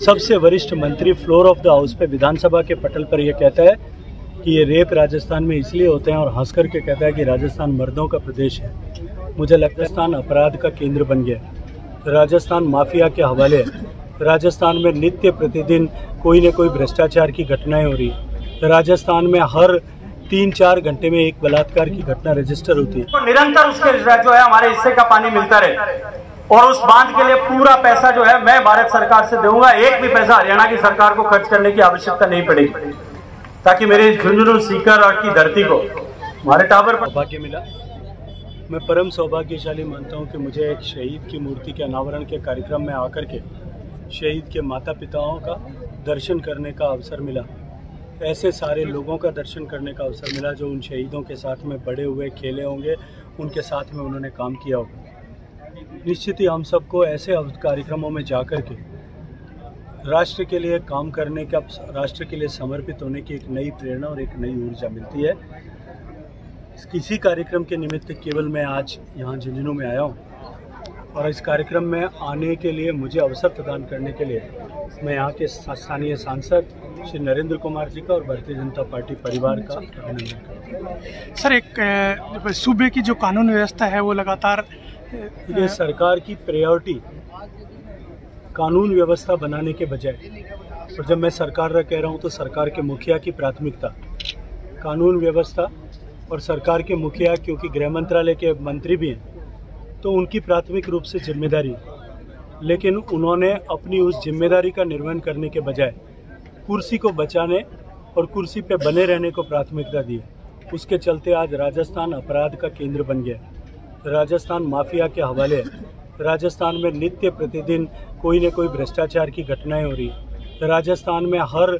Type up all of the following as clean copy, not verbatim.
सबसे वरिष्ठ मंत्री फ्लोर ऑफ द हाउस पे विधानसभा के पटल पर यह कहता है कि ये रेप राजस्थान में इसलिए होते हैं और हंस करके कहता है कि राजस्थान मर्दों का प्रदेश है। मुझे लगता है राजस्थान अपराध का केंद्र बन गया है, राजस्थान माफिया के हवाले है। राजस्थान में नित्य प्रतिदिन कोई न कोई भ्रष्टाचार की घटनाएं हो रही है। राजस्थान में हर 3-4 घंटे में एक बलात्कार की घटना रजिस्टर होती है। तो निरंतर उसके जो है हमारे हिस्से का पानी मिलता रहे और उस बांध के लिए पूरा पैसा जो है मैं भारत सरकार से दूंगा। एक भी पैसा हरियाणा की सरकार को खर्च करने की आवश्यकता नहीं पड़ेगी, ताकि मेरे झुंझुनू सीकर और की धरती को हमारे टावर पर सौभाग्य मिला। मैं परम सौभाग्यशाली मानता हूं कि मुझे एक शहीद की मूर्ति के अनावरण के कार्यक्रम में आकर के शहीद के माता पिताओं का दर्शन करने का अवसर मिला। ऐसे सारे लोगों का दर्शन करने का अवसर मिला जो उन शहीदों के साथ में बड़े हुए, खेले होंगे, उनके साथ में उन्होंने काम किया होगा। निश्चित ही हम सबको ऐसे कार्यक्रमों में जाकर के राष्ट्र के लिए काम करने का, राष्ट्र के लिए समर्पित होने की एक नई प्रेरणा और एक नई ऊर्जा मिलती है। किसी कार्यक्रम के निमित्त केवल मैं आज यहाँ झुंझुनू में आया हूँ और इस कार्यक्रम में आने के लिए मुझे अवसर प्रदान करने के लिए मैं यहाँ के स्थानीय सांसद श्री नरेंद्र कुमार जी का और भारतीय जनता पार्टी परिवार का अभिनंदन करता हूँ। सर, एक सूबे की जो कानून व्यवस्था है वो लगातार ये सरकार की प्रायोरिटी कानून व्यवस्था बनाने के बजाय, और जब मैं सरकार कह रहा हूँ तो सरकार के मुखिया की प्राथमिकता कानून व्यवस्था, और सरकार के मुखिया क्योंकि गृह मंत्रालय के मंत्री भी हैं तो उनकी प्राथमिक रूप से जिम्मेदारी, लेकिन उन्होंने अपनी उस जिम्मेदारी का निर्वहन करने के बजाय कुर्सी को बचाने और कुर्सी पे बने रहने को प्राथमिकता दी। उसके चलते आज राजस्थान अपराध का केंद्र बन गया है, राजस्थान माफिया के हवाले है। राजस्थान में नित्य प्रतिदिन कोई न कोई भ्रष्टाचार की घटनाएं हो रही है। राजस्थान में हर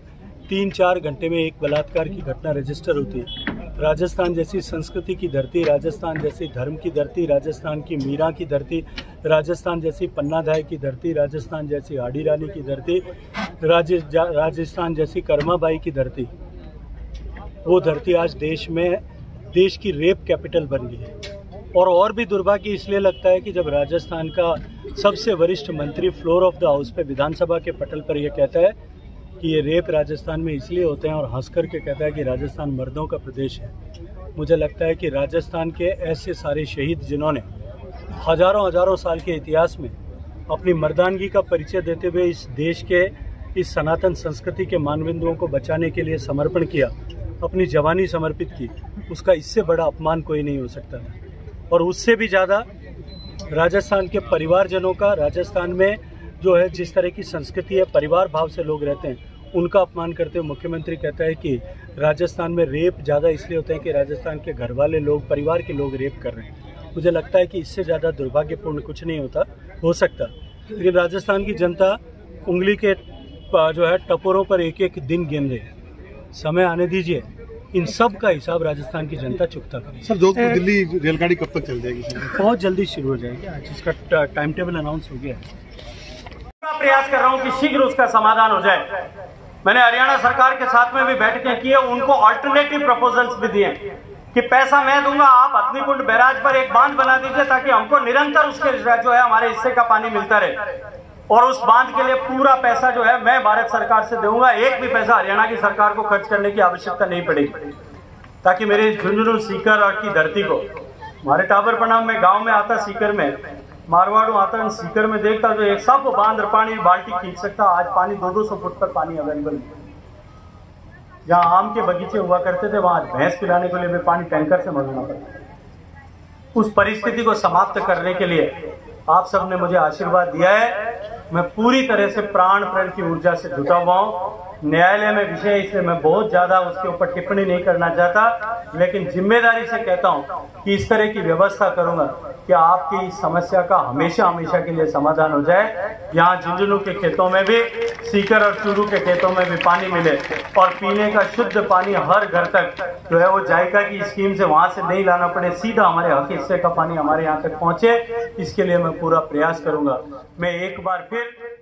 3-4 घंटे में एक बलात्कार की घटना रजिस्टर होती है। राजस्थान जैसी संस्कृति की धरती, राजस्थान जैसी धर्म की धरती, राजस्थान की मीरा की धरती, राजस्थान जैसी पन्नाधाय की धरती, राजस्थान जैसी हाड़ी रानी की धरती, राजस्थान जैसी कर्माबाई की धरती, वो धरती आज देश की रेप कैपिटल बन गई है। और भी दुर्भाग्य इसलिए लगता है कि जब राजस्थान का सबसे वरिष्ठ मंत्री फ्लोर ऑफ द हाउस पे विधानसभा के पटल पर यह कहता है कि ये रेप राजस्थान में इसलिए होते हैं और हंस करके कहता है कि राजस्थान मर्दों का प्रदेश है। मुझे लगता है कि राजस्थान के ऐसे सारे शहीद जिन्होंने हजारों साल के इतिहास में अपनी मर्दानगी का परिचय देते हुए इस देश के इस सनातन संस्कृति के मानबिंदुओं को बचाने के लिए समर्पण किया, अपनी जवानी समर्पित की, उसका इससे बड़ा अपमान कोई नहीं हो सकता था। और उससे भी ज़्यादा राजस्थान के परिवारजनों का, राजस्थान में जो है जिस तरह की संस्कृति है, परिवार भाव से लोग रहते हैं, उनका अपमान करते हुए मुख्यमंत्री कहता है कि राजस्थान में रेप ज़्यादा इसलिए होते हैं कि राजस्थान के घर वाले लोग, परिवार के लोग रेप कर रहे हैं। मुझे लगता है कि इससे ज़्यादा दुर्भाग्यपूर्ण कुछ नहीं हो सकता। लेकिन राजस्थान की जनता उंगली के जो है टपोरों पर एक एक दिन गिन रही है। समय आने दीजिए, इन सब का हिसाब राजस्थान की जनता चुकता करेगी। सर, जोधपुर दिल्ली रेलगाड़ी कब तक चल जाएगी? बहुत जल्दी शुरू हो जाएगी। आज इसका टाइम टेबल अनाउंस हो गया है। प्रयास कर रहा हूं कि शीघ्र उसका समाधान हो जाए। मैंने हरियाणा सरकार के साथ में भी बैठकें की है, उनको अल्टरनेटिव प्रपोजल्स भी दिए कि पैसा मैं दूंगा, आप हथनीकुंड बैराज पर एक बांध बना दीजिए ताकि हमको निरंतर उसके जो है हमारे हिस्से का पानी मिलता रहे और उस बांध के लिए पूरा पैसा जो है मैं भारत सरकार से दूंगा। एक भी पैसा हरियाणा की सरकार को खर्च करने की आवश्यकता नहीं पड़ेगी, ताकि मेरे झुंझुनू सीकर और की धरती को हमारे टावर प्रणाम में गाँव में आता, सीकर में मारवाड़ू आता, सीकर में देखता जो एक सब बांध पानी बाल्टी खींच सकता। आज पानी 200 फुट पर पानी अवेलेबल है। जहां आम के बगीचे हुआ करते थे वहां भैंस पिलाने के लिए भी पानी टैंकर से मंगाना पड़ता। उस परिस्थिति को समाप्त करने के लिए आप सब ने मुझे आशीर्वाद दिया है। मैं पूरी तरह से प्राण की ऊर्जा से जुटा हुआ हूं। न्यायालय में विषय इसलिए मैं बहुत ज्यादा उसके ऊपर टिप्पणी नहीं करना चाहता, लेकिन जिम्मेदारी से कहता हूं कि इस तरह की व्यवस्था करूंगा कि आपकी इस समस्या का हमेशा के लिए समाधान हो जाए। यहाँ झुंझुनू के खेतों में भी, सीकर और चूरू के खेतों में भी पानी मिले और पीने का शुद्ध पानी हर घर तक जो है वो जायका की स्कीम से वहां से नहीं लाना पड़े, सीधा हमारे हक हिस्से का पानी हमारे यहाँ तक पहुंचे। इसके लिए मैं पूरा प्रयास करूंगा। मैं एक बार फिर